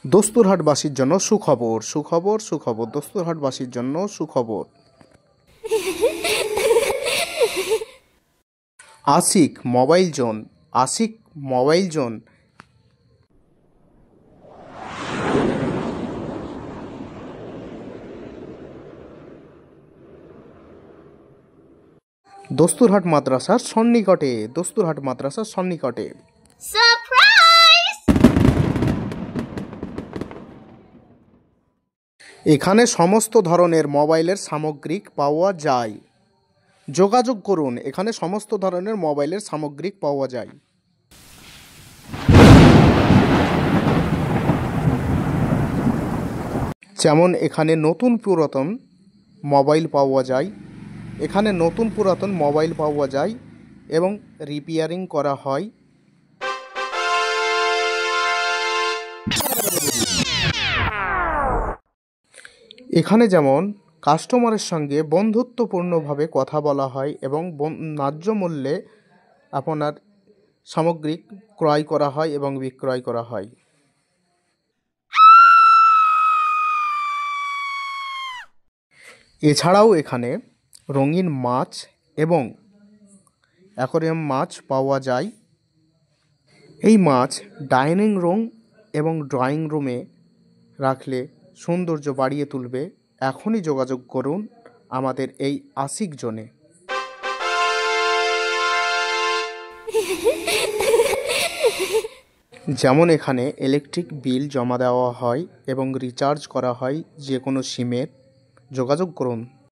দস্তুরহাটবাসীর জন্য সুখবর, সুখবর, সুখবর। দস্তুরহাটবাসীর জন্য সুখবর। Ashik mobile zone, Ashik mobile zone Dasturhat মাদ্রাসার সন্নিকটে, দস্তুরহাট মাদ্রাসার সন্নিকটে। এখানে সমস্ত ধরনের মোবাইলের সামগ্রিক পাওয়া যায়। যোগাযোগ করুন, এখানে সমস্ত ধরনের মোবাইলের সামগ্রিক পাওয়া যায়। যেমন এখানে নতুন পুরাতন মোবাইল পাওয়া যায়, এখানে নতুন পুরাতন মোবাইল পাওয়া যায় এবং রিপেয়ারিং করা হয়। এখানে যেমন কাস্টমারের সঙ্গে বন্ধুত্বপূর্ণভাবে কথা বলা হয় এবং ন্যায্য মূল্যে আপনার সামগ্রিক ক্রয় করা হয় এবং বিক্রয় করা হয়। এছাড়াও এখানে রঙিন মাছ এবং অ্যাকোয়ারিয়াম মাছ পাওয়া যায়। এই মাছ ডাইনিং রুম এবং ড্রয়িং রুমে রাখলে সৌন্দর্য বাড়িয়ে তুলবে। এখনই যোগাযোগ করুন আমাদের এই আশিক জোনে। যেমন এখানে ইলেকট্রিক বিল জমা দেওয়া হয় এবং রিচার্জ করা হয় যে কোনো সিমের। যোগাযোগ করুন।